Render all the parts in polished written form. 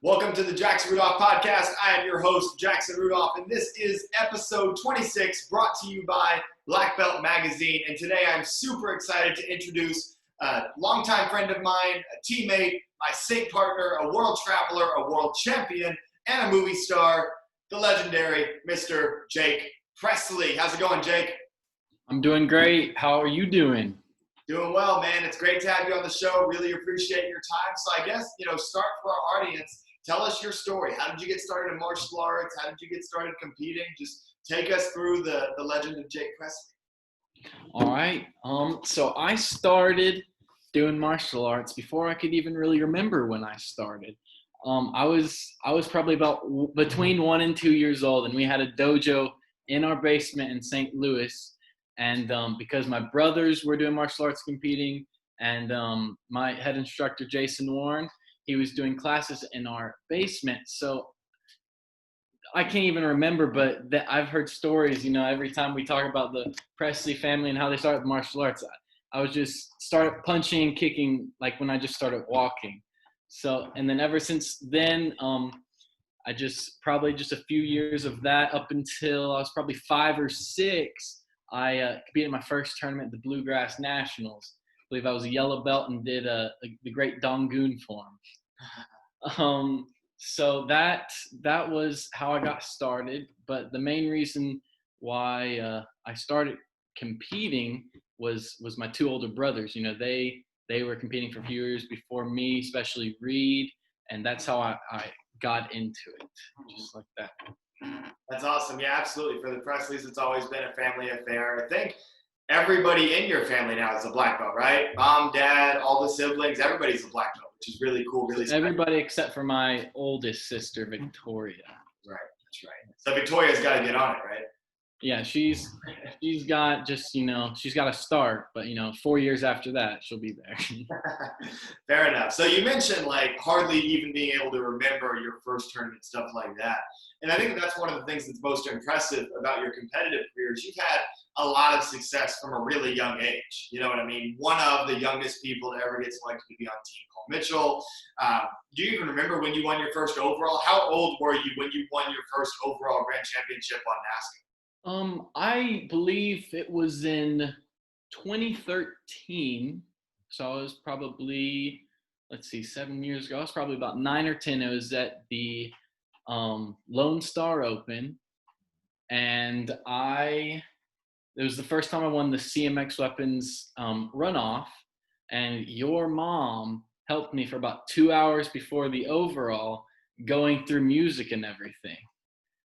Welcome to the Jackson Rudolph podcast. I am your host, Jackson Rudolph, and this is episode 26 brought to you by Black Belt Magazine. And today I'm super excited to introduce a longtime friend of mine, a teammate, my sync partner, a world traveler, a world champion, and a movie star, the legendary Mr. Jake Presley. How's it going, Jake? I'm doing great. How are you doing? Doing well, man. It's great to have you on the show. Really appreciate your time. So I guess, start for our audience. Tell us your story. How did you get started in martial arts? How did you get started competing? Just take us through the legend of Jake Presley. All right. So I started doing martial arts before I could even really remember when I started. I was probably about between 1 and 2 years old, and we had a dojo in our basement in St. Louis. And because my brothers were doing martial arts competing, and my head instructor, Jason Warren, he was doing classes in our basement. So I can't even remember, but I've heard stories, every time we talk about the Presley family and how they started martial arts, I was just started punching and kicking like when I just started walking. So, and then ever since then, I probably just a few years of that up until I was probably 5 or 6. I competed in my first tournament at the Bluegrass Nationals. I believe I was a yellow belt and did the great Dongoon form. So that was how I got started. But the main reason why I started competing was my 2 older brothers. They were competing for a few years before me, especially Reed, and that's how I got into it, just like that. That's awesome. Yeah, absolutely. For the Presleys, it's always been a family affair. I think everybody in your family now is a black belt, right? Mom, dad, all the siblings, everybody's a black belt, which is really cool. Really special. Everybody except for my oldest sister, Victoria. Right, that's right. So Victoria's got to get on it, right? Yeah, she's got she's got to start, but 4 years after that, she'll be there. Fair enough. So you mentioned like hardly even being able to remember your first tournament, stuff like that. And I think that's one of the things that's most impressive about your competitive careers. You've had a lot of success from a really young age. You know what I mean? One of the youngest people to ever get selected to be on Team Cole Mitchell. Do you even remember when you won your first overall? How old were you when you won your first overall grand championship on NASCAR? I believe it was in 2013. So I was probably, 7 years ago. I was probably about 9 or 10. It was at the Lone Star Open, and it was the first time I won the Cmax weapons runoff, and your mom helped me for about 2 hours before the overall, going through music and everything.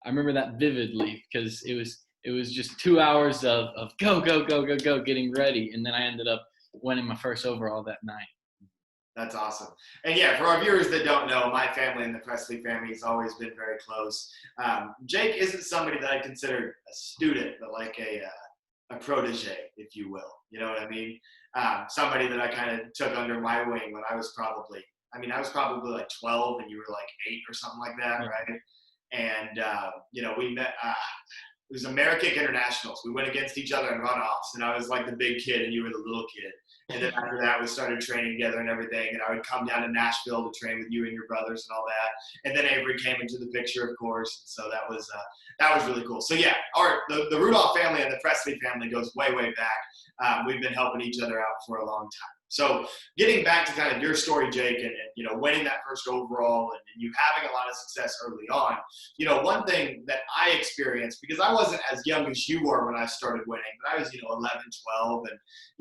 I remember that vividly because it was just 2 hours of go, getting ready, and then I ended up winning my first overall that night. That's awesome. And yeah, for our viewers that don't know, my family and the Presley family has always been very close. Jake isn't somebody that I consider a student, but like a protege, if you will. You know what I mean? Somebody that I kind of took under my wing when I was probably like 12 and you were like 8 or something like that, right? And, we met, it was American Internationals. We went against each other in runoffs, and I was like the big kid and you were the little kid. And then after that, we started training together and everything. And I would come down to Nashville to train with you and your brothers and all that. And then Avery came into the picture, of course. And so that was really cool. So yeah, the Rudolph family and the Presley family goes way, way back. We've been helping each other out for a long time. So getting back to kind of your story, Jake, and winning that first overall and you having a lot of success early on, one thing that I experienced, because I wasn't as young as you were when I started winning, but I was 11, 12,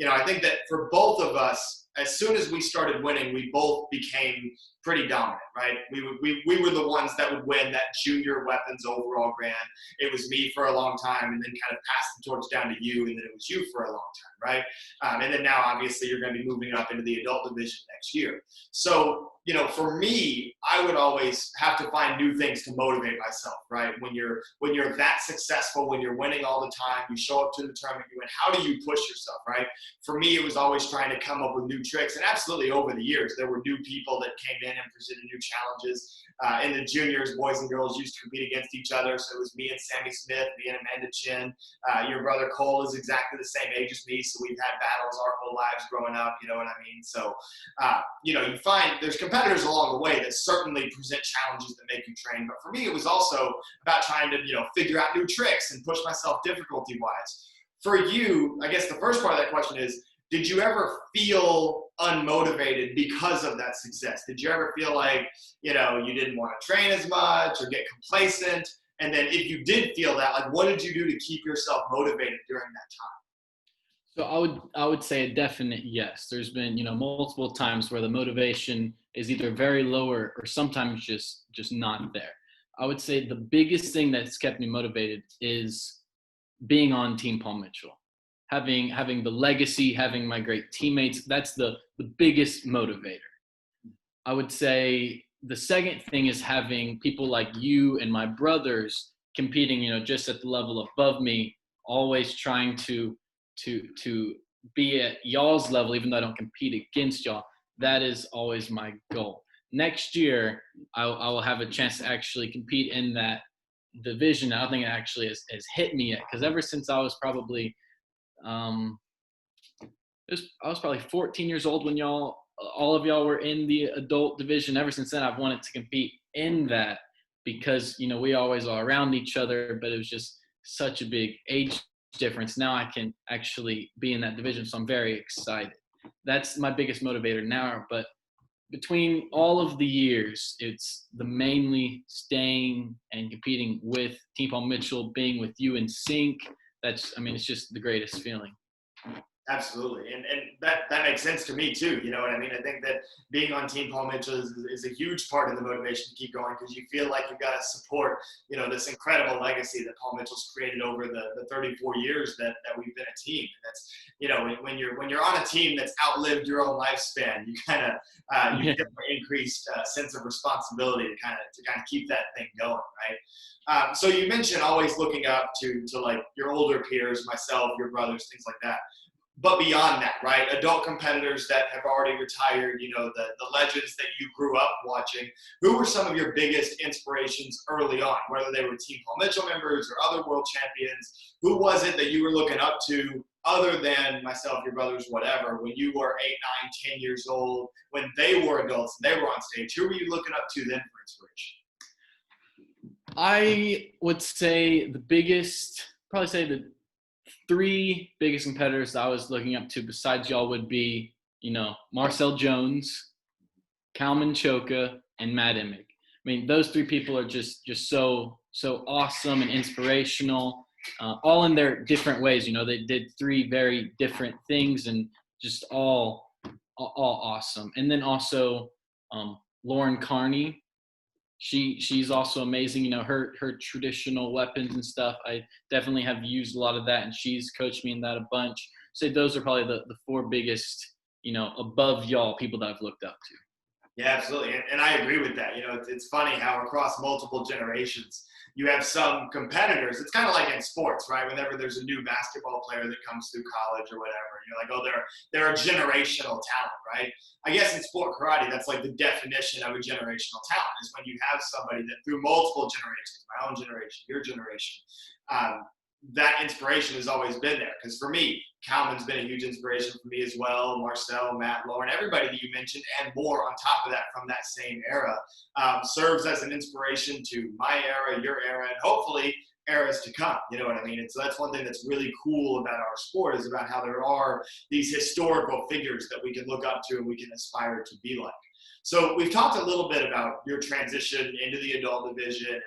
and I think that for both of us, as soon as we started winning, we both became pretty dominant, right? We were the ones that would win that junior weapons overall grand. It was me for a long time, and then kind of passed the torch down to you, and then it was you for a long time, right? And then now, obviously, you're going to be moving up into the adult division next year. So, for me, I would always have to find new things to motivate myself, right? When you're that successful, when you're winning all the time, you show up to the tournament, you win. How do you push yourself, right? For me, it was always trying to come up with new tricks. And absolutely over the years, there were new people that came in and presented new challenges. In the juniors, boys and girls used to compete against each other. So it was me and Sammy Smith, me and Amanda Chin. Your brother Cole is exactly the same age as me. So we've had battles our whole lives growing up, you know what I mean? So, you find there's competitive competitors along the way that certainly present challenges that make you train. But for me, it was also about trying to, figure out new tricks and push myself difficulty-wise. For you, I guess the first part of that question is, did you ever feel unmotivated because of that success? Did you ever feel like, you didn't want to train as much or get complacent? And then if you did feel that, like, what did you do to keep yourself motivated during that time? So I would say a definite yes. There's been, multiple times where the motivation is either very low or sometimes just not there. I would say the biggest thing that's kept me motivated is being on Team Paul Mitchell. Having the legacy, having my great teammates, that's the biggest motivator. I would say the second thing is having people like you and my brothers competing, just at the level above me, always trying to be at y'all's level, even though I don't compete against y'all. That is always my goal. Next year, I will have a chance to actually compete in that division. I don't think it actually has hit me yet, because ever since I was probably I was probably 14 years old when all of y'all were in the adult division. Ever since then, I've wanted to compete in that because, we always are around each other, but it was just such a big age difference. Now I can actually be in that division, so I'm very excited. That's my biggest motivator now. But between all of the years, it's the mainly staying and competing with Team Paul Mitchell, being with you in sync. It's just the greatest feeling. Absolutely. And that makes sense to me too. You know what I mean? I think that being on Team Paul Mitchell is a huge part of the motivation to keep going, because you feel like you've got to support, this incredible legacy that Paul Mitchell's created over the 34 years that we've been a team. That's, when you're on a team that's outlived your own lifespan, you kind of, you get an increased sense of responsibility to kind of keep that thing going. Right. So you mentioned always looking up to like your older peers, myself, your brothers, things like that. But beyond that, right, adult competitors that have already retired, the legends that you grew up watching, who were some of your biggest inspirations early on, whether they were Team Paul Mitchell members or other world champions? Who was it that you were looking up to, other than myself, your brothers, whatever, when you were 8, 9, 10 years old, when they were adults and they were on stage? Who were you looking up to then for inspiration? I would say the 3 biggest competitors that I was looking up to besides y'all would be, Marcel Jones, Kalman Choka, and Matt Emick. Those 3 people are just so awesome and inspirational, all in their different ways. They did 3 very different things and just all awesome. And then also Lauren Carney. She's also amazing. Her traditional weapons and stuff, I definitely have used a lot of that, and she's coached me in that a bunch. So those are probably the 4 biggest, above y'all, people that I've looked up to. Yeah, absolutely. And I agree with that. It's funny how across multiple generations, you have some competitors. It's kind of like in sports, right? Whenever there's a new basketball player that comes through college or whatever, you're like, oh, they're a generational talent, right? I guess in sport karate, that's like the definition of a generational talent, is when you have somebody that through multiple generations, my own generation, your generation, that inspiration has always been there. Because for me, Kalman's been a huge inspiration for me as well. Marcel, Matt, Lauren, everybody that you mentioned, and more on top of that from that same era, serves as an inspiration to my era, your era, and hopefully eras to come. You know what I mean? And so that's one thing that's really cool about our sport, is about how there are these historical figures that we can look up to and we can aspire to be like. So we've talked a little bit about your transition into the adult division,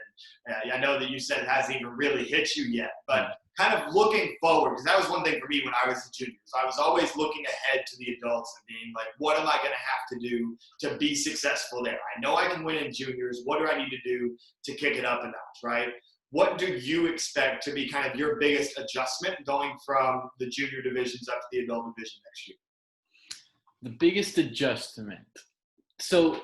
and I know that you said it hasn't even really hit you yet, but kind of looking forward, because that was one thing for me when I was a junior. So I was always looking ahead to the adults and being like, what am I going to have to do to be successful there? I know I can win in juniors. What do I need to do to kick it up a notch, right? What do you expect to be kind of your biggest adjustment going from the junior divisions up to the adult division next year? The biggest adjustment. So,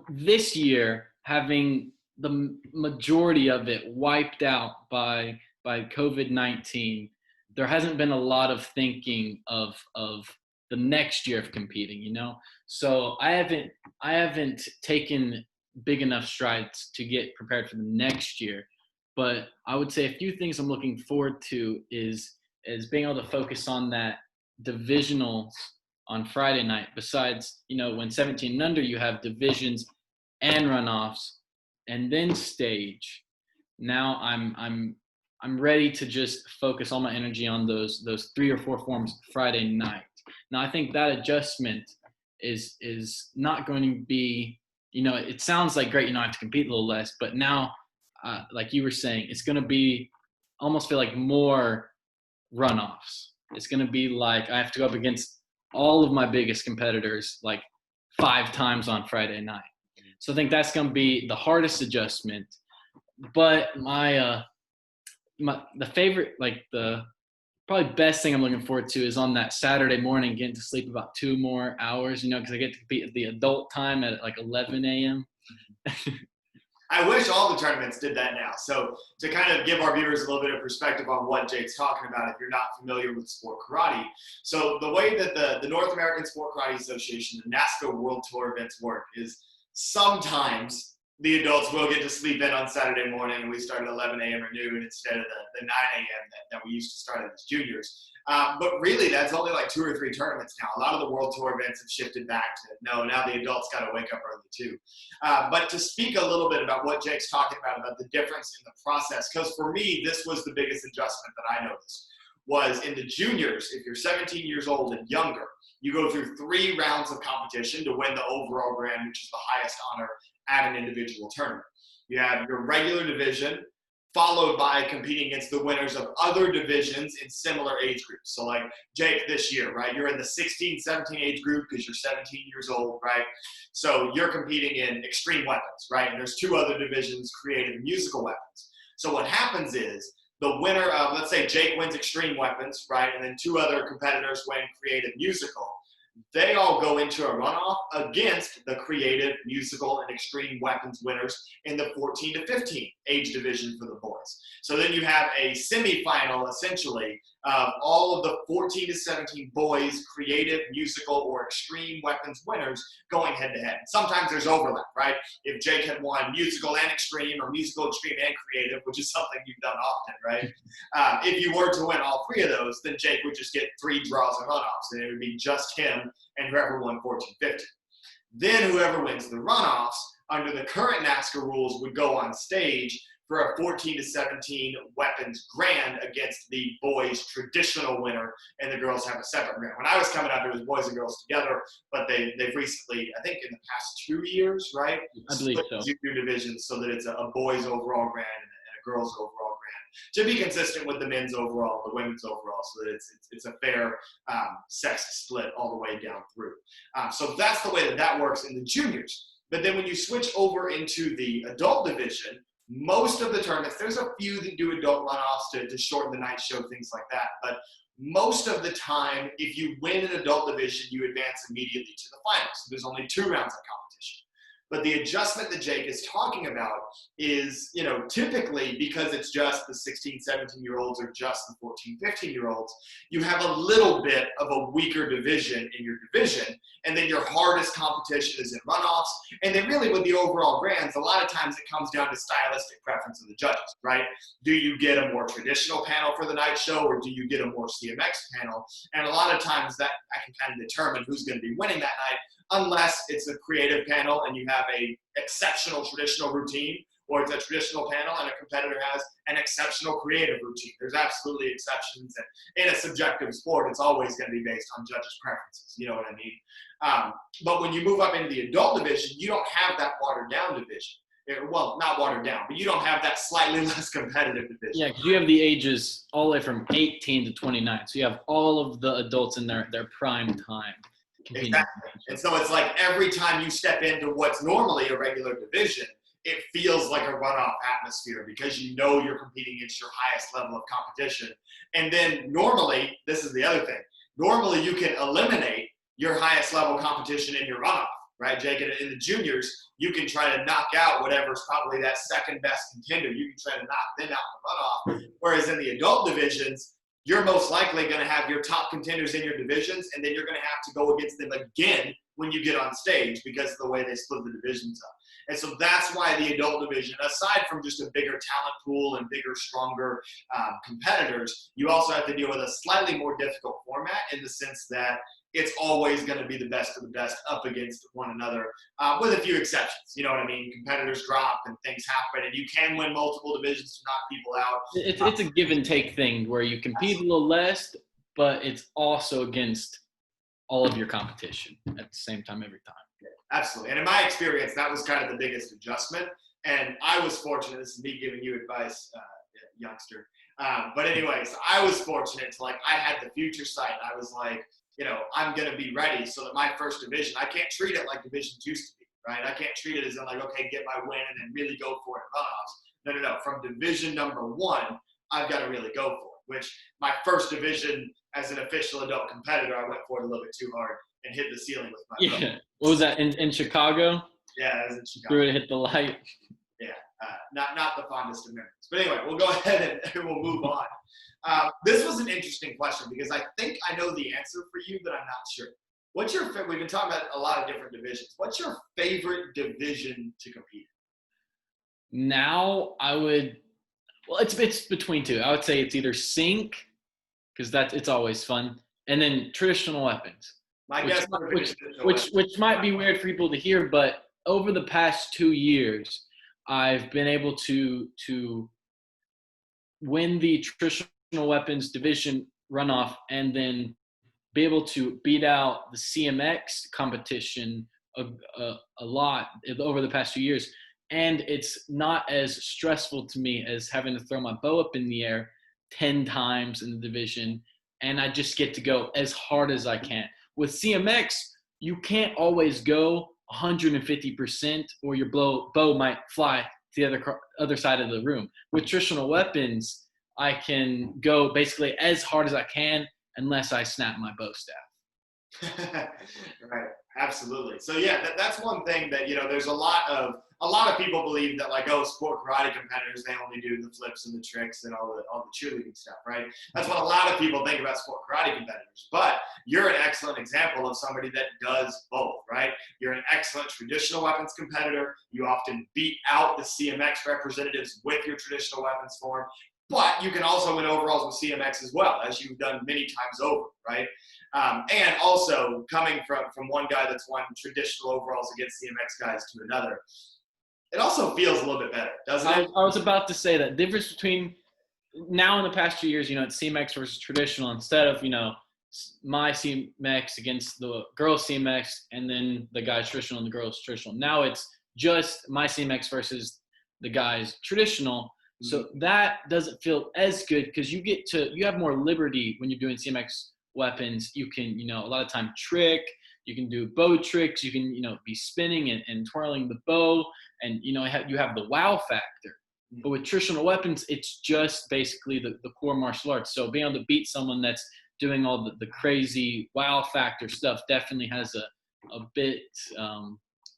this year, having the majority of it wiped out by COVID-19, there hasn't been a lot of thinking of the next year of competing, So I haven't taken big enough strides to get prepared for the next year. But I would say a few things I'm looking forward to is being able to focus on that divisionals on Friday night. Besides, when 17 and under, you have divisions and runoffs, and then stage. Now I'm ready to just focus all my energy on those 3 or 4 forms Friday night. Now I think that adjustment is not going to be, it sounds like great, I have to compete a little less, but now, like you were saying, it's going to be almost feel like more runoffs. It's going to be like I have to go up against all of my biggest competitors like 5 times on Friday night. So I think that's going to be the hardest adjustment. But the favorite, like the probably best thing I'm looking forward to is on that Saturday morning, getting to sleep about 2 more hours, because I get to compete at the adult time at like 11 a.m. I wish all the tournaments did that now. So to kind of give our viewers a little bit of perspective on what Jake's talking about, if you're not familiar with sport karate. So the way that the North American Sport Karate Association, the NASCA World Tour events work is sometimes the adults will get to sleep in on Saturday morning, and we start at 11 a.m. or noon instead of the 9 a.m. that we used to start as juniors. But really, that's only like 2 or 3 tournaments now. A lot of the World Tour events have shifted back to, no, now the adults got to wake up early too. But to speak a little bit about what Jake's talking about the difference in the process, because for me, this was the biggest adjustment that I noticed, was in the juniors, if you're 17 years old and younger, you go through 3 rounds of competition to win the overall grand, which is the highest honor at an individual tournament. You have your regular division, followed by competing against the winners of other divisions in similar age groups. So like Jake this year, right? You're in the 16, 17 age group because you're 17 years old, right? So you're competing in extreme weapons, right? And there's 2 other divisions, creative and musical weapons. So what happens is the winner of, let's say Jake wins extreme weapons, right? And then 2 other competitors win creative musical. They all go into a runoff against the creative, musical, and extreme weapons winners in the 14 to 15 age division for the boys. So then you have a semifinal, essentially, of all of the 14 to 17 boys, creative, musical, or extreme weapons winners going head-to-head. Sometimes there's overlap, right? If Jake had won musical and extreme, or musical, extreme, and creative, which is something you've done often, right? If you were to win all 3 of those, then Jake would just get 3 draws and runoffs, and it would be just him and whoever won 14, 15. Then whoever wins the runoffs under the current NASCA rules would go on stage for a 14 to 17 weapons grand against the boys' traditional winner, and the girls have a separate grand. When I was coming up, it was boys and girls together, but they've recently, I think in the past 2 years, right? I believe so. Junior divisions so that it's a boys' overall grand and a girls' overall grand, to be consistent with the men's overall, the women's overall, so that it's a fair sex split all the way down through. So that's the way that works in the juniors. But then when you switch over into the adult division, most of the tournaments, there's a few that do adult runoffs to shorten the night show, things like that. But most of the time, if you win an adult division, you advance immediately to the finals. So there's only 2 rounds of competition. But the adjustment that Jake is talking about is, typically because it's just the 16, 17-year-olds or just the 14, 15-year-olds, you have a little bit of a weaker division in your division. And then your hardest competition is in runoffs. And then really with the overall grands, a lot of times it comes down to stylistic preference of the judges, right? Do you get a more traditional panel for the night show, or do you get a more CMX panel? And a lot of times that I can kind of determine who's going to be winning that night, unless it's a creative panel and you have a exceptional traditional routine, or it's a traditional panel and a competitor has an exceptional creative routine. There's absolutely exceptions, and in a subjective sport, it's always going to be based on judges' preferences. You know what I mean? But when you move up into the adult division, you don't have that watered down division. Well, not watered down, but you don't have that slightly less competitive division. Yeah, because you have the ages all the way from 18 to 29. So you have all of the adults in their prime time. Exactly. And so it's like every time you step into what's normally a regular division, it feels like a runoff atmosphere because you're competing against your highest level of competition. And then normally, this is the other thing, normally you can eliminate your highest level competition in your runoff, right, Jake? In the juniors, you can try to knock out whatever's probably that second best contender. You can try to knock them out in the runoff. Whereas in the adult divisions, you're most likely going to have your top contenders in your divisions, and then you're going to have to go against them again when you get on stage because of the way they split the divisions up. And so that's why the adult division, aside from just a bigger talent pool and bigger, stronger competitors, you also have to deal with a slightly more difficult format in the sense that it's always going to be the best of the best up against one another, with a few exceptions. You know what I mean? Competitors drop and things happen, and you can win multiple divisions to knock people out. It's a give and take thing where you compete a little less, but it's also against all of your competition at the same time every time. Absolutely. And in my experience, that was kind of the biggest adjustment. And I was fortunate. This is me giving you advice, youngster. But anyways, I was fortunate to, like, I had the future sight. I was like, you know, I'm going to be ready so that my first division, I can't treat it like divisions used to be, right? I can't treat it as in like, okay, get my win and then really go for it in runoffs. No. From division number one, I've got to really go for it, which my first division as an official adult competitor, I went for it a little bit too hard and hit the ceiling with my brother. What was that, in Chicago? Yeah, it was in Chicago. Threw it, hit the light. Yeah, not the fondest of memories. But anyway, we'll go ahead and we'll move on. This was an interesting question because I think I know the answer for you, but I'm not sure. What's your we've been talking about a lot of different divisions. What's your favorite division to compete in? Now it's between two. I would say it's either sync, because it's always fun, and then traditional weapons. Which might be weird for people to hear, but over the past 2 years, I've been able to win the traditional weapons division runoff and then be able to beat out the CMX competition a lot over the past few years. And it's not as stressful to me as having to throw my bow up in the air 10 times in the division, and I just get to go as hard as I can. With CMX, you can't always go 150% or your bow might fly to the other side of the room. With traditional weapons, I can go basically as hard as I can unless I snap my bow staff. Right, absolutely. So yeah, that's one thing that, you know, there's a lot of people believe that, like, oh, sport karate competitors, they only do the flips and the tricks and all the cheerleading stuff, right? That's what a lot of people think about sport karate competitors. But you're an excellent example of somebody that does both, right? You're an excellent traditional weapons competitor. You often beat out the CMX representatives with your traditional weapons form. But you can also win overalls with CMX as well, as you've done many times over, right? And also coming from one guy that's won traditional overalls against CMX guys to another, it also feels a little bit better, doesn't it? I was about to say that difference between now in the past 2 years, you know, it's CMX versus traditional instead of, you know, my CMX against the girls CMX and then the guys traditional and the girls traditional. Now it's just my CMX versus the guys traditional. So that doesn't feel as good because you have more liberty when you're doing CMX weapons. You can, you know, a lot of time trick, you can do bow tricks, you can, you know, be spinning and twirling the bow, and, you know, you have the wow factor. But with traditional weapons, it's just basically the core martial arts. So being able to beat someone that's doing all the crazy wow factor stuff definitely has a bit,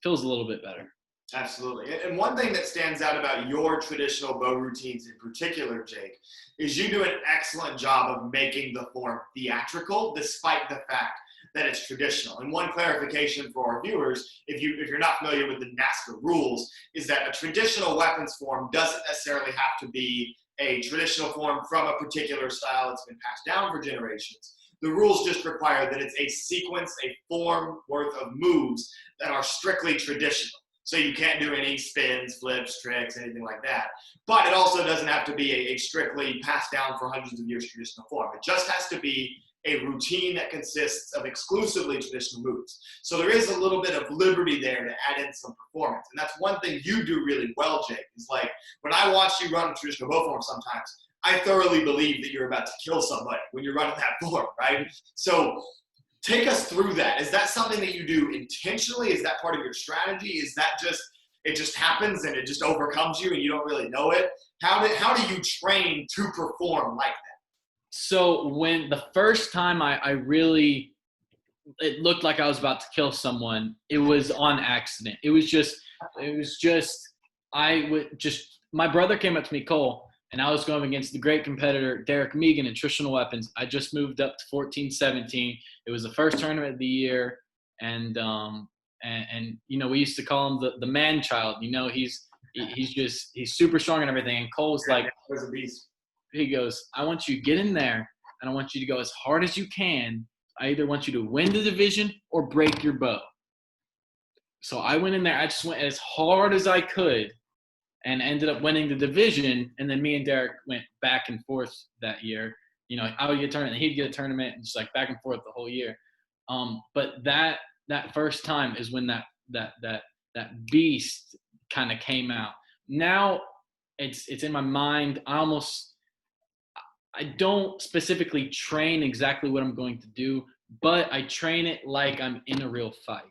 feels a little bit better. Absolutely. And one thing that stands out about your traditional bow routines in particular, Jake, is you do an excellent job of making the form theatrical despite the fact that it's traditional. And one clarification for our viewers, if you're not familiar with the NASCA rules, is that a traditional weapons form doesn't necessarily have to be a traditional form from a particular style that's been passed down for generations. The rules just require that it's a sequence, a form worth of moves that are strictly traditional. So you can't do any spins, flips, tricks, anything like that. But it also doesn't have to be a strictly passed down for hundreds of years traditional form. It just has to be a routine that consists of exclusively traditional moves. So there is a little bit of liberty there to add in some performance. And that's one thing you do really well, Jake, is like when I watch you run a traditional bow form sometimes, I thoroughly believe that you're about to kill somebody when you're running that form, right? So take us through that. Is that something that you do intentionally? Is that part of your strategy? Is that it just happens and it just overcomes you and you don't really know it? How do you train to perform like that? So when the first time it looked like I was about to kill someone, it was on accident. My brother came up to me, Cole, and I was going against the great competitor, Derek Megan, in traditional weapons. I just moved up to 14-17. It was the first tournament of the year. And you know, we used to call him the man child. You know, he's super strong and everything. And Cole's like, was a beast. He goes, I want you to get in there and I want you to go as hard as you can I either want you to win the division or break your bow. So I went in there. I just went as hard as I could and ended up winning the division. And then me and Derek went back and forth that year. You know, I would get a tournament, and he'd get a tournament, and just like back and forth the whole year. But that first time is when that beast kind of came out. Now it's in my mind. I don't specifically train exactly what I'm going to do, but I train it like I'm in a real fight.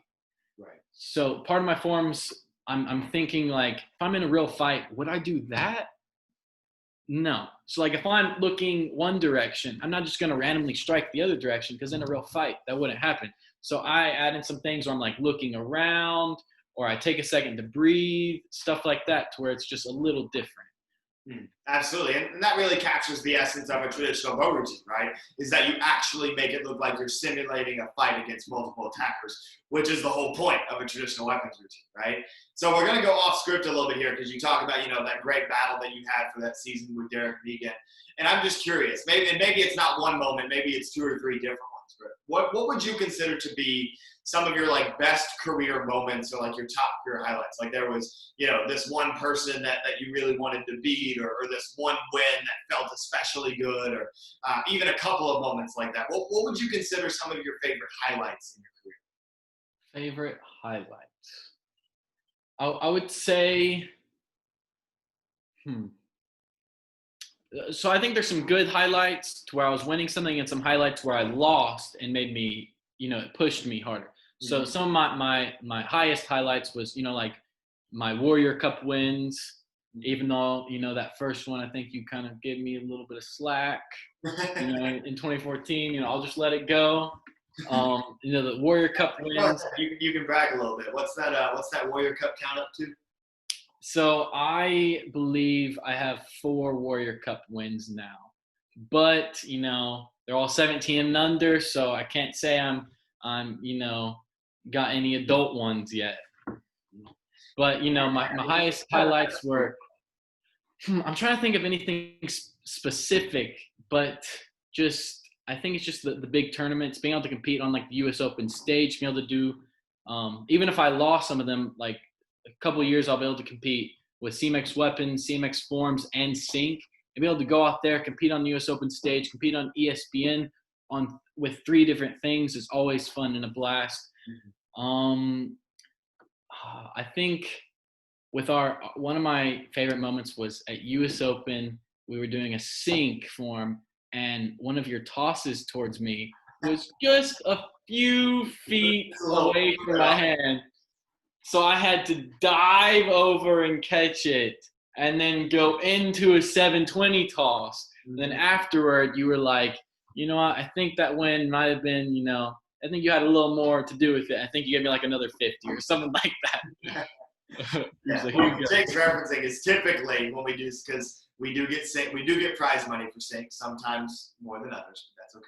Right. So part of my forms, I'm thinking like, if I'm in a real fight, would I do that? No. So like if I'm looking one direction, I'm not just going to randomly strike the other direction, because in a real fight, that wouldn't happen. So I add in some things where I'm like looking around, or I take a second to breathe, stuff like that, to where it's just a little different. Absolutely. And that really captures the essence of a traditional bow routine, right? Is that you actually make it look like you're simulating a fight against multiple attackers, which is the whole point of a traditional weapons routine, right? So we're going to go off script a little bit here, because you talk about, that great battle that you had for that season with Derek Megan. And I'm just curious, maybe it's not one moment, maybe it's two or three different ones, but what would you consider to be some of your like best career moments, or like your top career highlights? Like there was, this one person that you really wanted to beat, or this one win that felt especially good, or even a couple of moments like that. What would you consider some of your favorite highlights in your career? Favorite highlights? I would say, So I think there's some good highlights to where I was winning something, and some highlights where I lost and made me, it pushed me harder. So some of my highest highlights was, like my Warrior Cup wins, even though, that first one, I think you kind of gave me a little bit of slack, in 2014, I'll just let it go. The Warrior Cup wins. You can brag a little bit. What's that Warrior Cup count up to? So I believe I have 4 Warrior Cup wins now, but they're all 17 and under, so I can't say I'm got any adult ones yet. But my highest highlights were, I'm trying to think of anything specific, but I think it's just the big tournaments, being able to compete on like the U.S. Open stage, being able to do, even if I lost some of them, like a couple of years, I'll be able to compete with Cmax weapons, Cmax forms, and sync, and be able to go out there, compete on the U.S. Open stage, compete on ESPN with 3 different things is always fun and a blast. I think with one of my favorite moments was at US Open. We were doing a sync form, and one of your tosses towards me was just a few feet away from my hand. So I had to dive over and catch it, and then go into a 720 toss. And then afterward, you were like, what? I think that win might have been, I think you had a little more to do with it. I think you gave me like another 50 or something like that. Yeah. What Jake's referencing is typically when we do, because we do get prize money for sync, sometimes more than others, but that's okay.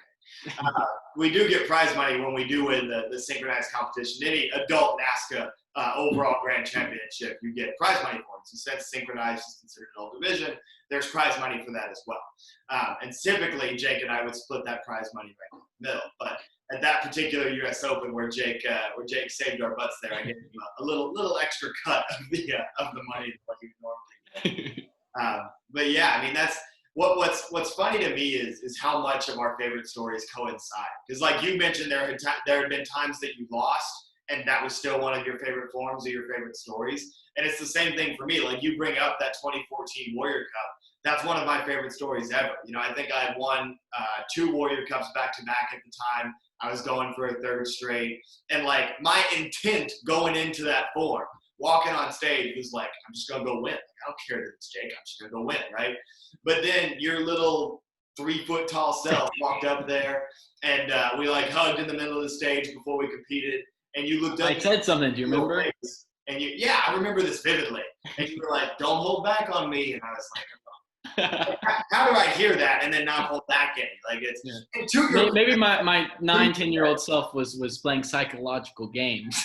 We do get prize money when we do win the synchronized competition. Any adult NASCA overall grand championship, you get prize money for it. So since synchronized is considered an adult division, there's prize money for that as well. And typically, Jake and I would split that prize money right in the middle. But at that particular U.S. Open where Jake saved our butts there, I gave him a little extra cut of the money than what he would normally get. But yeah, I mean, that's what's funny to me is how much of our favorite stories coincide. Because like you mentioned, there had been times that you lost, and that was still one of your favorite forms or your favorite stories. And it's the same thing for me. Like you bring up that 2014 Warrior Cup. That's one of my favorite stories ever. I think I had won 2 Warrior Cups back to back at the time. I was going for a 3rd straight. And like my intent going into that form, walking on stage, was like, I'm just going to go win. Like, I don't care that it's Jake. I'm just going to go win, right? But then your little 3-foot tall self walked up there, and we like hugged in the middle of the stage before we competed. And you looked up. I said something. Do you remember? And yeah, I remember this vividly. And you were like, "Don't hold back on me." And I was like, "How do I hear that and then not hold back any?" Like it's maybe my 9-10-year-old self was playing psychological games.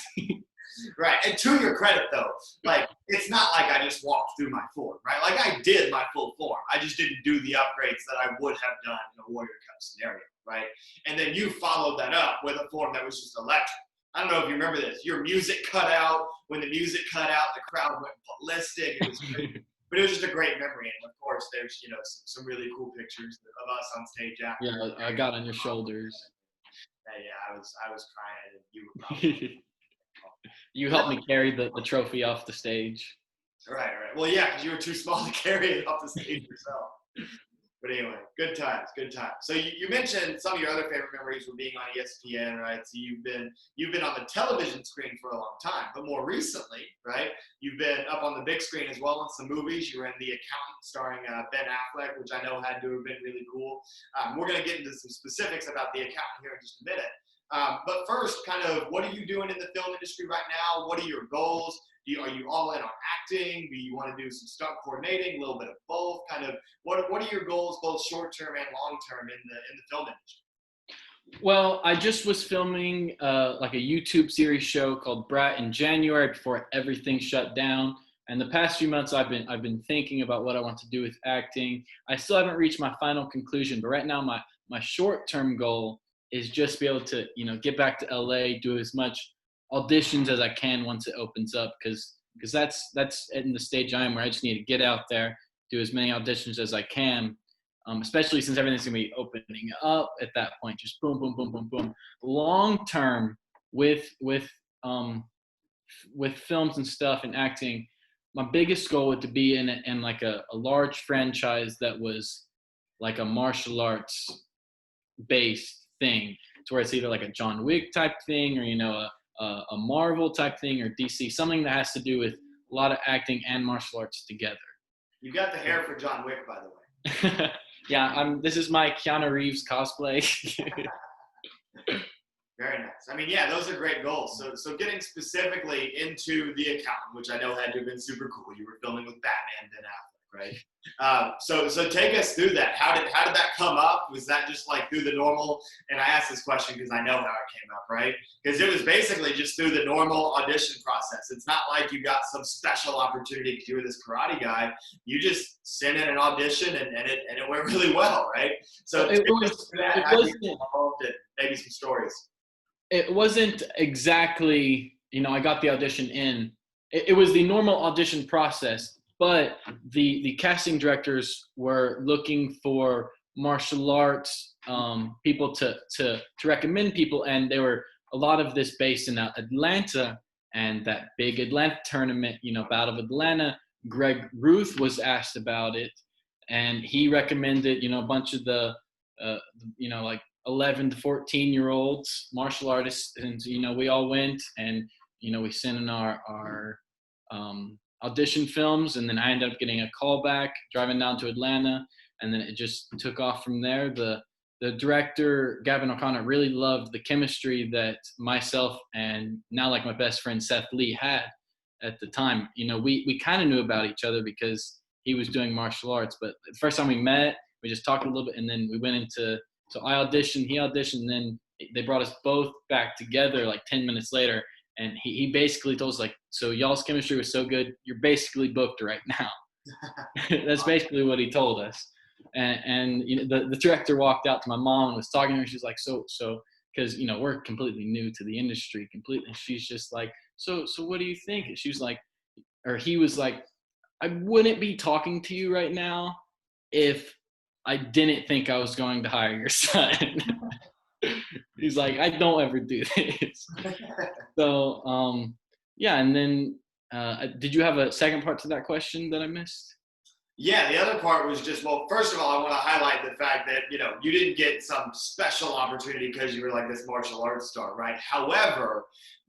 Right. And to your credit, though, like it's not like I just walked through my form, right? Like I did my full form. I just didn't do the upgrades that I would have done in a Warrior Cup scenario, right? And then you followed that up with a form that was just electric. I don't know if you remember this. Your music cut out. When the music cut out, the crowd went ballistic. It was great. But it was just a great memory. And of course, there's, some really cool pictures of us on stage after. Yeah, I got on your shoulders. Yeah, I was crying, and you were probably. You helped me carry the trophy off the stage. Right. Well, yeah, because you were too small to carry it off the stage yourself. But anyway, good times. So you mentioned some of your other favorite memories were being on ESPN, right? So you've been on the television screen for a long time, but more recently, right? You've been up on the big screen as well in some movies. You were in The Accountant, starring Ben Affleck, which I know had to have been really cool. We're going to get into some specifics about The Accountant here in just a minute. But first, kind of, what are you doing in the film industry right now? What are your goals? Are you all in on acting? Do you want to do some stunt coordinating, a little bit of both? Kind of, what are your goals, both short term and long term, in the film industry? Well, I just was filming like a YouTube series show called Brat in January before everything shut down. And the past few months, I've been thinking about what I want to do with acting. I still haven't reached my final conclusion, but right now my short term goal is just be able to get back to LA, do as much auditions as I can once it opens up, because that's in the stage I am, where I just need to get out there, do as many auditions as I can, especially since everything's gonna be opening up at that point. Just boom, boom, boom, boom, boom. Long term with films and stuff and acting, my biggest goal would to be in like a large franchise that was like a martial arts based thing, to where it's either like a John Wick type thing, or a Marvel type thing, or DC, something that has to do with a lot of acting and martial arts together. You got the hair for John Wick, by the way. Yeah, this is my Keanu Reeves cosplay. Very nice. I mean, yeah, those are great goals. So getting specifically into The Accountant, which I know had to have been super cool. You were filming with Batman, Ben Affleck, right? So take us through that. How did that come up? Was that just like through the normal? And I asked this question because I know how it came up, right? Because it was basically just through the normal audition process. It's not like you got some special opportunity because you were this karate guy. You just sent in an audition and it went really well, right? So it wasn't involved in maybe some stories. It wasn't exactly, I got the audition in. It was the normal audition process, but the casting directors were looking for martial arts people to recommend people, and there were a lot of this based in Atlanta, and that big Atlanta tournament, Battle of Atlanta. Greg Ruth was asked about it, and he recommended, a bunch of the, like 11 to 14-year-olds martial artists, and we all went, and we sent in our audition films, and then I ended up getting a call back driving down to Atlanta, and then it just took off from there. The director, Gavin O'Connor, really loved the chemistry that myself and now like my best friend Seth Lee had at the time. We kind of knew about each other because he was doing martial arts, but the first time we met, we just talked a little bit, and then we went into. So I auditioned, he auditioned, and then they brought us both back together like 10 minutes later. And he basically told us, like, so y'all's chemistry was so good, you're basically booked right now. That's basically what he told us. And the director walked out to my mom and was talking to her. She's like, so, because, we're completely new to the industry, completely. She's just like, so what do you think? And she was like, or he was like, I wouldn't be talking to you right now if I didn't think I was going to hire your son. He's like, I don't ever do this. So, yeah. And then, did you have a second part to that question that I missed? Yeah, the other part was just, well, first of all, I want to highlight the fact that, you didn't get some special opportunity because you were like this martial arts star, right? However,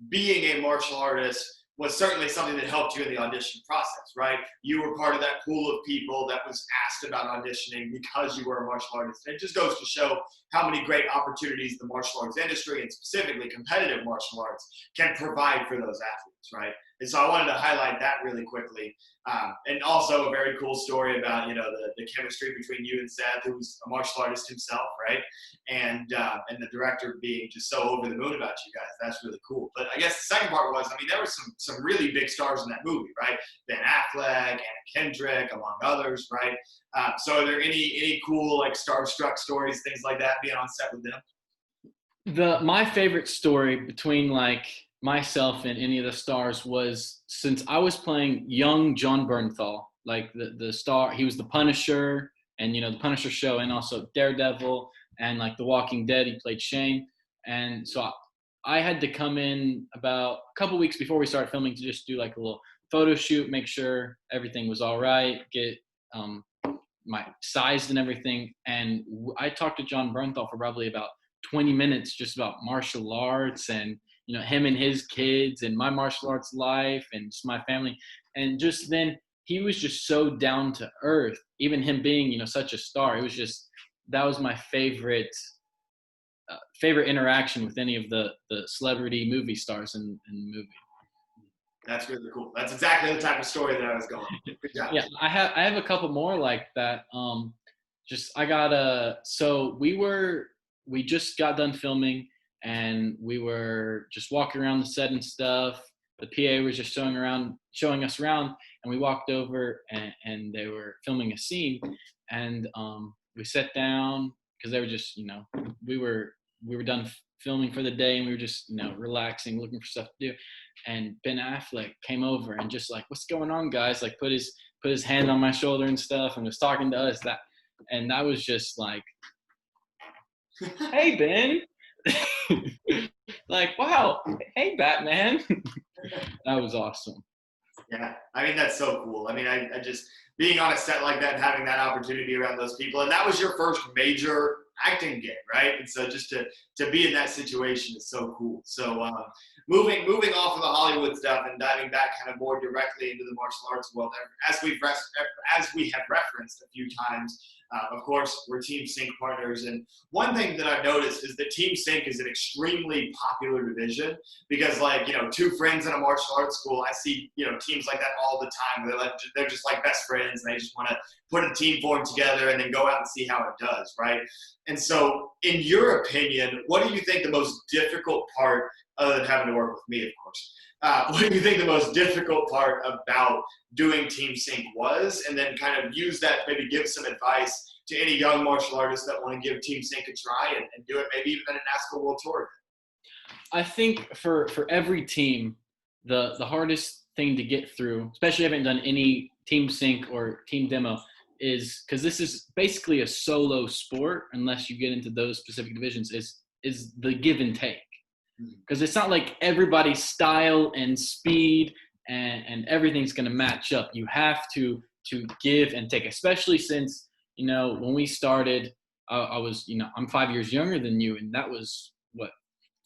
being a martial artist was certainly something that helped you in the audition process, right? You were part of that pool of people that was asked about auditioning because you were a martial artist. And it just goes to show how many great opportunities the martial arts industry, and specifically competitive martial arts, can provide for those athletes. right? And so I wanted to highlight that really quickly. And also a very cool story about, the chemistry between you and Seth, who's a martial artist himself, right? And the director being just so over the moon about you guys. That's really cool. But I guess the second part was, there were some really big stars in that movie, right? Ben Affleck, Anna Kendrick, among others, right? So are there any cool like Starstruck stories, things like that, being on set with them? My favorite story between like myself and any of the stars was since I was playing young John Bernthal, like the star. He was the Punisher, and the Punisher show, and also Daredevil, and like The Walking Dead. He played Shane, and so I had to come in about a couple weeks before we started filming to just do like a little photo shoot, make sure everything was all right, get my sized and everything. And I talked to John Bernthal for probably about 20 minutes just about martial arts and him and his kids and my martial arts life and just my family. And just then he was just so down to earth, even him being such a star. It was just, that was my favorite interaction with any of the celebrity movie stars in the movie. That's really cool. That's exactly the type of story that I was going. Good job. Yeah, I have a couple more like that. So we just got done filming and we were just walking around the set and stuff. The PA was just showing us around, and we walked over and they were filming a scene, and we sat down because they were just we were done filming for the day, and we were just relaxing, looking for stuff to do. And Ben Affleck came over and just like, "What's going on, guys?" Like put his hand on my shoulder and stuff, and was talking to us. That was just like, "Hey, Ben." Like, wow, hey, Batman. That was awesome. Yeah, that's so cool. I just being on a set like that and having that opportunity around those people, and that was your first major acting gig, right? And so just to be in that situation is so cool. So moving off of the Hollywood stuff and diving back kind of more directly into the martial arts world, as we have referenced a few times. Of course, we're Team Sync partners, and one thing that I've noticed is that Team Sync is an extremely popular division because, two friends in a martial arts school, I see, teams like that all the time. They're just like best friends, and they just want to put a team form together and then go out and see how it does, right? And so, in your opinion, what do you think the most difficult part, other than having to work with me, of course, what do you think the most difficult part about doing Team Sync was? And then kind of use that, maybe give some advice to any young martial artists that want to give Team Sync a try and do it maybe even in a NASCAR World Tour. I think for every team, the hardest thing to get through, especially if you haven't done any Team Sync or team demo, is because this is basically a solo sport unless you get into those specific divisions, is the give and take. Because it's not like everybody's style and speed and everything's going to match up. You have to give and take, especially since, when we started, I was, I'm 5 years younger than you. And that was what,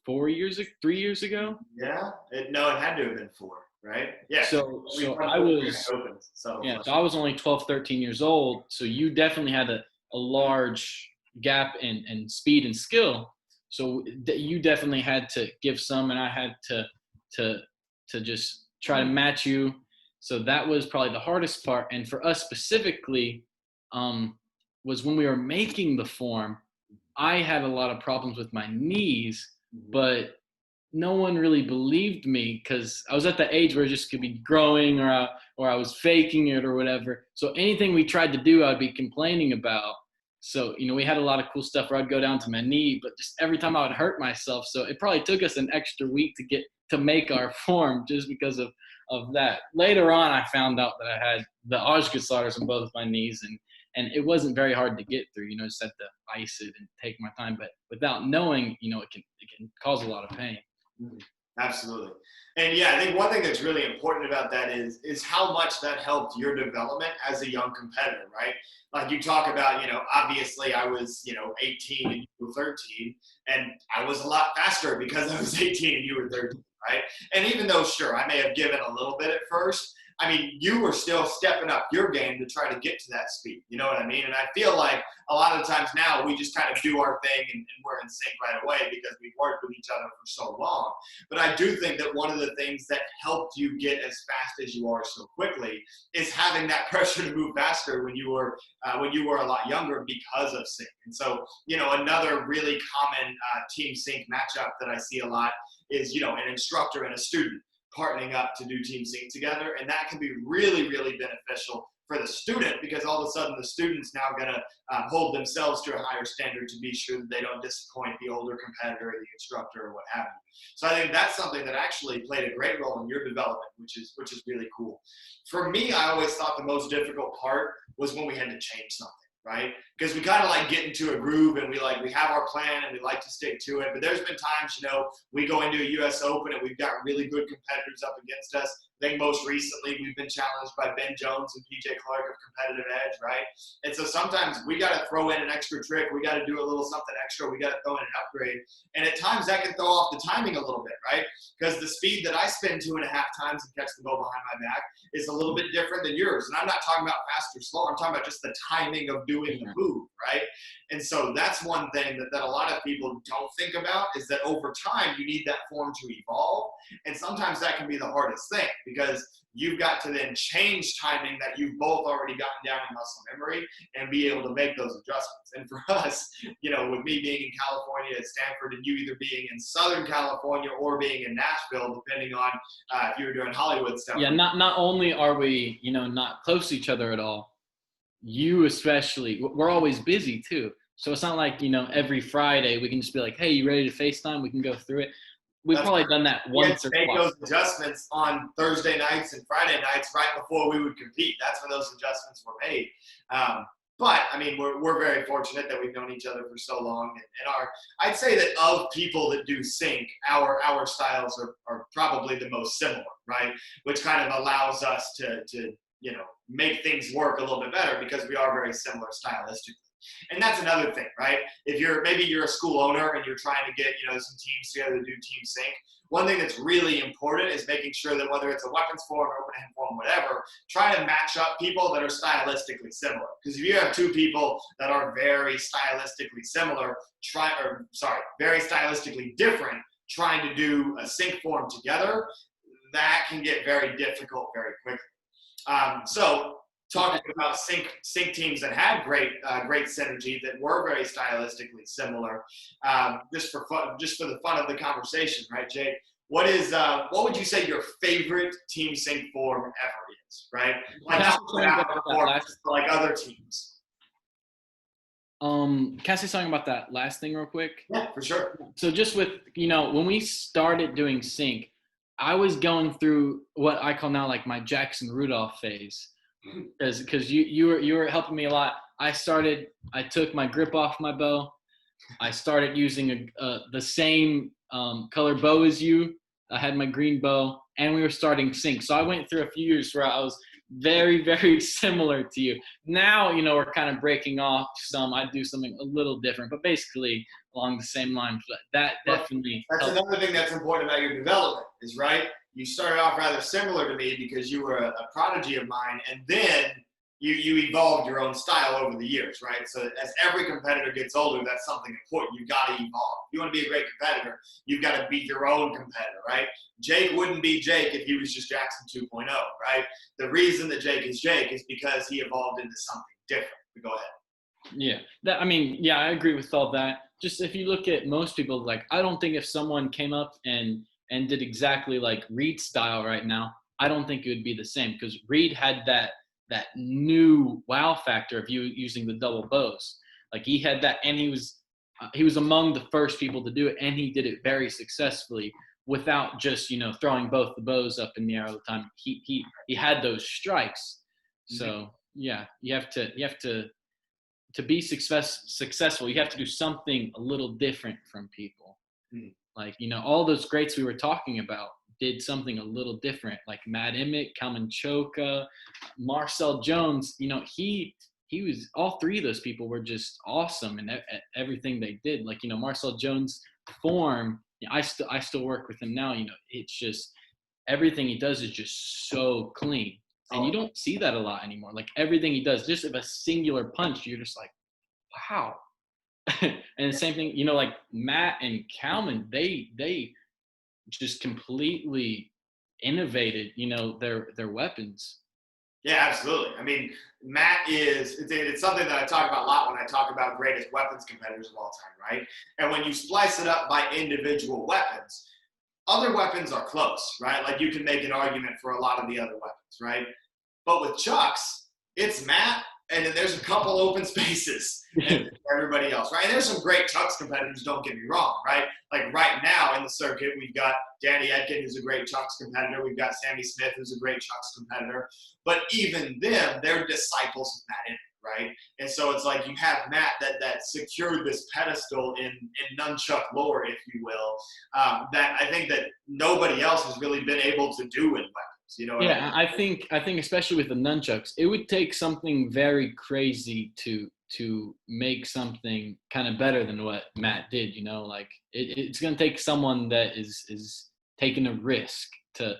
3 years ago? Yeah. It had to have been 4, right? Yeah. So I was, so I was only 12, 13 years old. So you definitely had a large gap in speed and skill. So you definitely had to give some, and I had to just try to match you. So that was probably the hardest part. And for us specifically, was when we were making the form, I had a lot of problems with my knees, but no one really believed me because I was at the age where it just could be growing or I was faking it or whatever. So anything we tried to do, I'd be complaining about. So, we had a lot of cool stuff where I'd go down to my knee, but just every time I would hurt myself. So it probably took us an extra week to make our form just because of that. Later on, I found out that I had the Osgood-Slaughters in both of my knees, and it wasn't very hard to get through, just had to ice it and take my time. But without knowing, it can cause a lot of pain. Absolutely. And yeah, I think one thing that's really important about that is how much that helped your development as a young competitor, right? Like you talk about, obviously I was, 18 and you were 13, and I was a lot faster because I was 18 and you were 13, right? And even though, sure, I may have given a little bit at first, I mean, you were still stepping up your game to try to get to that speed. You know what I mean? And I feel like a lot of the times now we just kind of do our thing and we're in sync right away because we've worked with each other for so long. But I do think that one of the things that helped you get as fast as you are so quickly is having that pressure to move faster when you were a lot younger because of sync. And so, another really common team sync matchup that I see a lot is, an instructor and a student partnering up to do team sync together. And that can be really, really beneficial for the student because all of a sudden the student's now going to hold themselves to a higher standard to be sure that they don't disappoint the older competitor or the instructor or what have you. So I think that's something that actually played a great role in your development, which is really cool. For me, I always thought the most difficult part was when we had to change something. Right? Because we kind of like get into a groove and we have our plan and we like to stick to it. But there's been times, we go into a US Open and we've got really good competitors up against us. I think most recently we've been challenged by Ben Jones and PJ Clark of Competitive Edge, right? And so sometimes we got to throw in an extra trick. We got to do a little something extra. We got to throw in an upgrade. And at times that can throw off the timing a little bit, right? Because the speed that I spin 2.5 times and catch the ball behind my back is a little bit different than yours. And I'm not talking about fast or slow. I'm talking about just the timing of doing the move, right? And so that's one thing that a lot of people don't think about is that over time you need that form to evolve. And sometimes that can be the hardest thing because you've got to then change timing that you've both already gotten down in muscle memory and be able to make those adjustments. And for us, with me being in California at Stanford and you either being in Southern California or being in Nashville, depending on if you were doing Hollywood stuff. Yeah, not only are we, not close to each other at all, you especially, we're always busy too. So it's not like, every Friday we can just be like, hey, you ready to FaceTime? We can go through it. We've probably done that once or twice. Make those adjustments on Thursday nights and Friday nights right before we would compete. That's when those adjustments were made. But I mean, we're very fortunate that we've known each other for so long, and I'd say that of people that do sync, our styles are probably the most similar, right? Which kind of allows us to make things work a little bit better because we are very similar stylistically. And that's another thing, right? If you're a school owner and you're trying to get, some teams together to do team sync, one thing that's really important is making sure that whether it's a weapons form, open hand form, whatever, try to match up people that are stylistically similar. Because if you have two people that are very stylistically similar, very stylistically different, trying to do a sync form together, that can get very difficult very quickly. So talking about sync teams that had great synergy, that were very stylistically similar, just for the fun of the conversation, right, Jake? What would you say your favorite team sync form ever is, right? Like like other teams. Can I say something about that last thing real quick? Yeah, for sure. So just with, when we started doing sync, I was going through what I call now like my Jackson Rudolph phase. Because you were helping me a lot. I took my grip off my bow. I started using the same color bow as you. I had my green bow, and we were starting sync. So I went through a few years where I was very, very similar to you. Now, we're kind of breaking off some. I do something a little different, but basically along the same lines. But that definitely That's helped. another thing that's important about your development is, right? You started off rather similar to me because you were a prodigy of mine, and then you evolved your own style over the years, right? So as every competitor gets older, that's something important. You've got to evolve. If you want to be a great competitor, you've got to be your own competitor, right? Jake wouldn't be Jake if he was just Jackson 2.0, right? The reason that Jake is because he evolved into something different. But go ahead. Yeah. I agree with all that. Just if you look at most people, like, I don't think if someone came up and did exactly like Reed's style right now, I don't think it would be the same because Reed had that new wow factor of you using the double bows. Like he had that, and he was among the first people to do it, and he did it very successfully without just throwing both the bows up in the air all the time. He had those strikes. So yeah, you have to be successful. You have to do something a little different from people. Like, all those greats we were talking about did something a little different, like Matt Emmett, Kalmanchoka, Marcel Jones. He was, all three of those people were just awesome in everything they did. Like, Marcel Jones' form, I still work with him now. It's just everything he does is just so clean. And you don't see that a lot anymore. Like everything he does, just if a singular punch, you're just like, wow. And the same thing, like Matt and Calman, they just completely innovated, their weapons. Yeah, absolutely. I mean, Matt it's something that I talk about a lot when I talk about greatest weapons competitors of all time, right? And when you splice it up by individual weapons, other weapons are close, right? Like you can make an argument for a lot of the other weapons, right? But with Chuck's, it's Matt, and then there's a couple open spaces and everybody else, right? And there's some great Chuck's competitors, don't get me wrong, right? Like right now in the circuit, we've got Danny Etkin, who's a great Chuck's competitor. We've got Sammy Smith, who's a great Chuck's competitor. But even them, they're disciples of Matt Inman, right? And so it's like you have Matt that secured this pedestal in nunchuck lore, if you will, that I think that nobody else has really been able to do in weapons. You know what I mean? I think especially with the nunchucks, it would take something very crazy to make something kind of better than what Matt did. Like it's going to take someone that is taking a risk to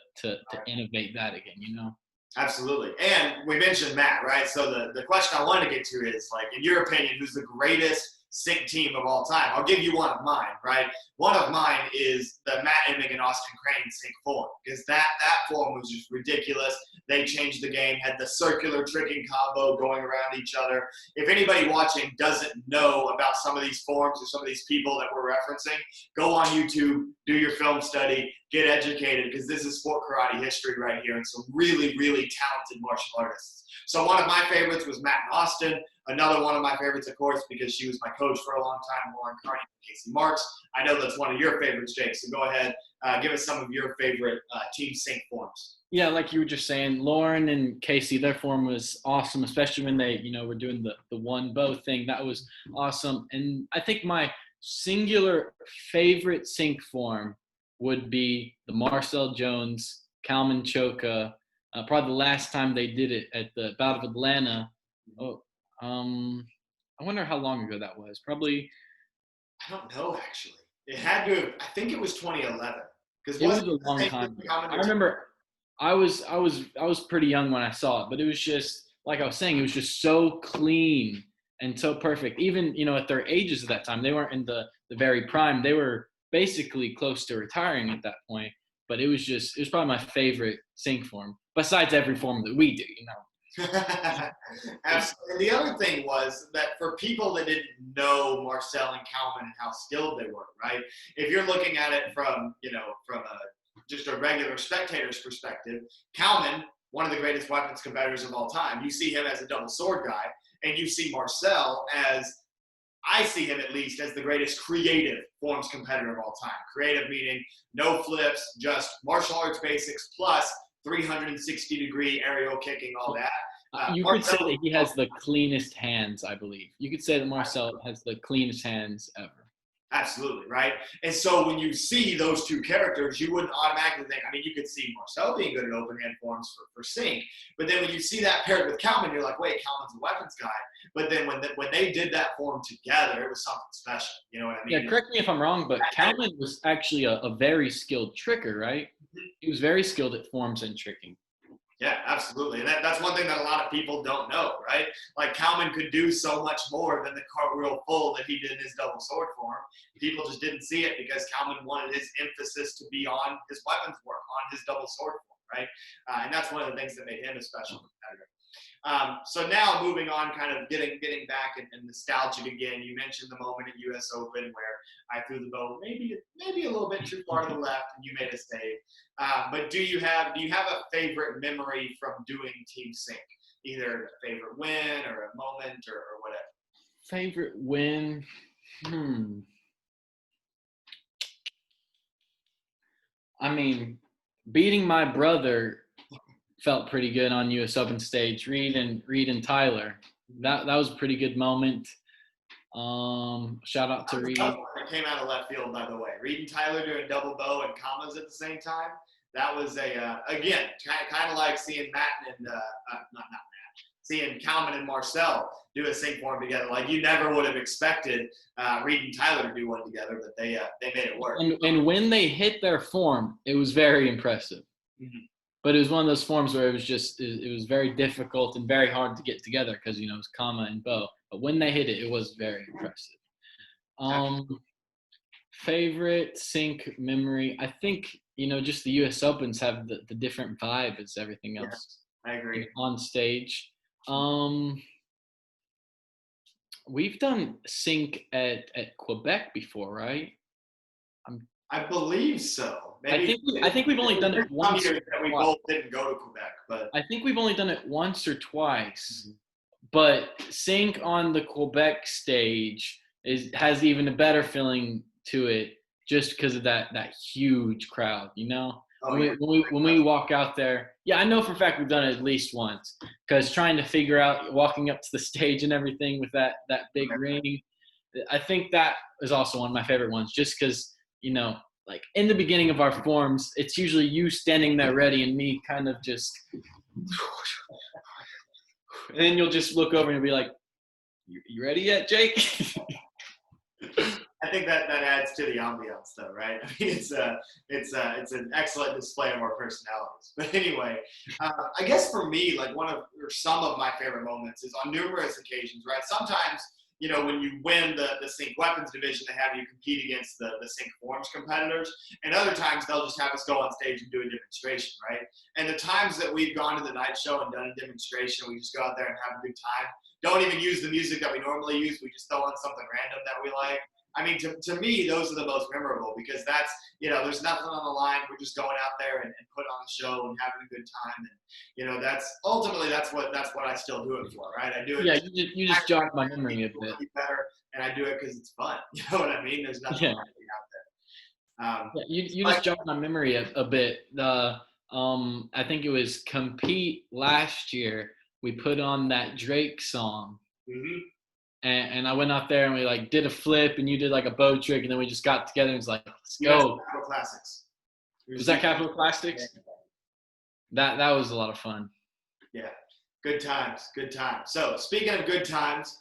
innovate that again. Absolutely. And we mentioned Matt, right? So the question I wanted to get to is, like, in your opinion, who's the greatest sync team of all time? I'll give you one of mine, right? One of mine is the Matt Inman and Austin Crane sync form, because that form was just ridiculous. They changed the game, had the circular tricking combo going around each other. If anybody watching doesn't know about some of these forms or some of these people that we're referencing, go on YouTube, do your film study, get educated, because this is sport karate history right here and some really, really talented martial artists. So one of my favorites was Matt and Austin. Another one of my favorites, of course, because she was my coach for a long time, Lauren Carney and Casey Marks. I know that's one of your favorites, Jake. So go ahead, give us some of your favorite team sync forms. Yeah, like you were just saying, Lauren and Casey, their form was awesome, especially when they, were doing the one bow thing. That was awesome. And I think my singular favorite sync form would be the Marcel Jones, Kalman Choka. Probably the last time they did it at the Bout of Atlanta. I wonder how long ago that was. Probably. I don't know, actually. It had to. I think it was 2011. Because it was a long time ago. I remember. I was pretty young when I saw it, but it was just like I was saying. It was just so clean and so perfect. Even at their ages at that time, they weren't in the very prime. They were basically close to retiring at that point. But it was probably my favorite sync form, besides every form that we do, Absolutely. And the other thing was that for people that didn't know Marcel and Kalman and how skilled they were, right? If you're looking at it from just a regular spectator's perspective, Kalman, one of the greatest weapons competitors of all time, you see him as a double sword guy, and you see Marcel as, I see him at least as the greatest creative forms competitor of all time. Creative meaning no flips, just martial arts basics plus 360-degree aerial kicking, all that. You could say that he has the cleanest hands, I believe. You could say that Marcel has the cleanest hands ever. Absolutely, right? And so when you see those two characters, you wouldn't automatically think, you could see Marcel being good at open hand forms for sync, but then when you see that paired with Kalman, you're like, wait, Kalman's a weapons guy. But then when they did that form together, it was something special. You know what I mean? Yeah, correct me if I'm wrong, but Kalman was actually a very skilled tricker, right? He was very skilled at forms and tricking. Yeah, absolutely. And that's one thing that a lot of people don't know, right? Like Kalman could do so much more than the cartwheel full that he did in his double sword form. People just didn't see it because Kalman wanted his emphasis to be on his weapons work, on his double sword form, right? And that's one of the things that made him a special competitor. So now moving on, kind of getting back and nostalgic again. You mentioned the moment at U.S. Open where I threw the bow maybe a little bit too far to the left, and you made a save. But do you have a favorite memory from doing team sync? Either a favorite win or a moment or whatever. Favorite win? Beating my brother felt pretty good on U.S. Open stage. Reed and Tyler. That was a pretty good moment. Shout out to Reed. It came out of left field, by the way. Reed and Tyler doing double bow and commas at the same time. That was again kind of like seeing Matt and seeing Kalman and Marcel do a sync form together. Like you never would have expected Reed and Tyler to do one together, but they made it work. And when they hit their form, it was very impressive. Mm-hmm. but it was one of those forms where it was very difficult and very hard to get together because it was comma and bow. But when they hit it, it was very impressive. Favorite sync memory, I think just the U.S. Opens have the different vibe as everything else. Yeah, I agree. On stage. We've done sync at Quebec before, right? I believe so. Maybe, I think we've only done it once. Years that we both didn't go to Quebec, but I think we've only done it once or twice. But sync on the Quebec stage has even a better feeling to it, just because of that huge crowd. When we walk out there, I know for a fact we've done it at least once, because trying to figure out walking up to the stage and everything with that big ring, I think that is also one of my favorite ones, just because like in the beginning of our forms, it's usually you standing there ready and me kind of just, and then you'll just look over and you'll be like, you ready yet, Jake? I think that adds to the ambiance, though, right? I mean, it's an excellent display of our personalities. But anyway, I guess for me, like some of my favorite moments is on numerous occasions, right? Sometimes, when you win the sync weapons division, they have you compete against the sync forms competitors, and other times they'll just have us go on stage and do a demonstration, right? And the times that we've gone to the night show and done a demonstration, we just go out there and have a good time. Don't even use the music that we normally use. We just throw on something random that we like. I mean, to me, those are the most memorable, because that's, there's nothing on the line. We're just going out there and putting on a show and having a good time. And, that's what I still do it for, right? I do it. Yeah, you just jogged my memory a bit. Better, and I do it because it's fun. You know what I mean? There's nothing out there. You just jogged my memory a bit. I think it was Compete last year. We put on that Drake song. Mm-hmm. And I went out there and we did a flip, and you did a bow trick, and then we just got together and was like, let's go. Capital Classics. Was that Capital Classics? Yeah. That was a lot of fun. Yeah, good times. So speaking of good times,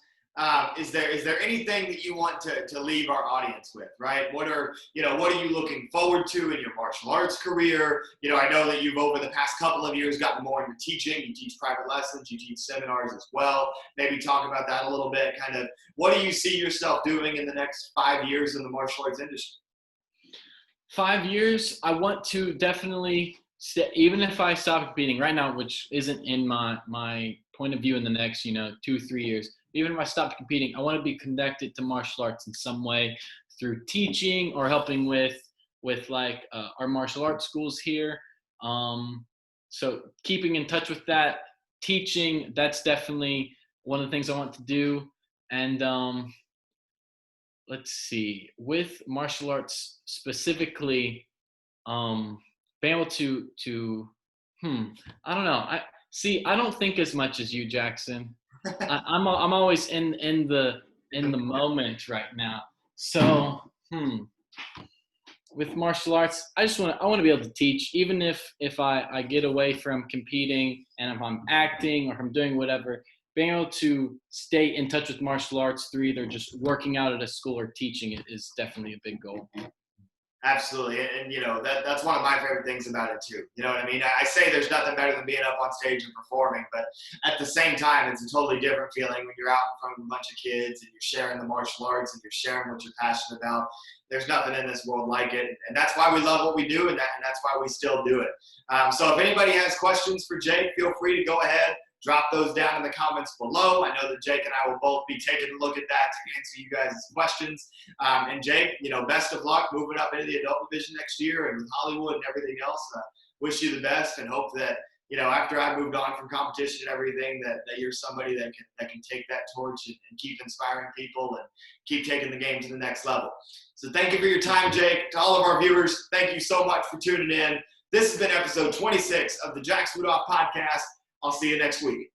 is there anything that you want to leave our audience with, right? What are you looking forward to in your martial arts career? I know that you've over the past couple of years gotten more into teaching. You teach private lessons, you teach seminars as well. Maybe talk about that a little bit. Kind of, what do you see yourself doing in the next 5 years in the martial arts industry? 5 years, I want to definitely even if I stop competing right now, which isn't in my point of view in the next 2-3 years. Even if I stop competing, I want to be connected to martial arts in some way through teaching or helping with our martial arts schools here. So keeping in touch with that, teaching, that's definitely one of the things I want to do. And let's see, with martial arts specifically, being able to I don't know. I don't think as much as you, Jackson. I'm always in the moment right now. So with martial arts, I want to be able to teach, even if I get away from competing, and if I'm acting or if I'm doing whatever, being able to stay in touch with martial arts through either just working out at a school or teaching it is definitely a big goal. Absolutely. And that's one of my favorite things about it too. You know what I mean? I say there's nothing better than being up on stage and performing, but at the same time, it's a totally different feeling when you're out in front of a bunch of kids and you're sharing the martial arts and you're sharing what you're passionate about. There's nothing in this world like it. And that's why we love what we do, and that's why we still do it. So if anybody has questions for Jake, feel free to go ahead. Drop those down in the comments below. I know that Jake and I will both be taking a look at that to answer you guys' questions. And Jake, best of luck moving up into the adult division next year and with Hollywood and everything else. Wish you the best, and hope that, after I moved on from competition and everything, that you're somebody that can take that torch and keep inspiring people and keep taking the game to the next level. So thank you for your time, Jake. To all of our viewers, thank you so much for tuning in. This has been episode 26 of the Jack Rudolph podcast. I'll see you next week.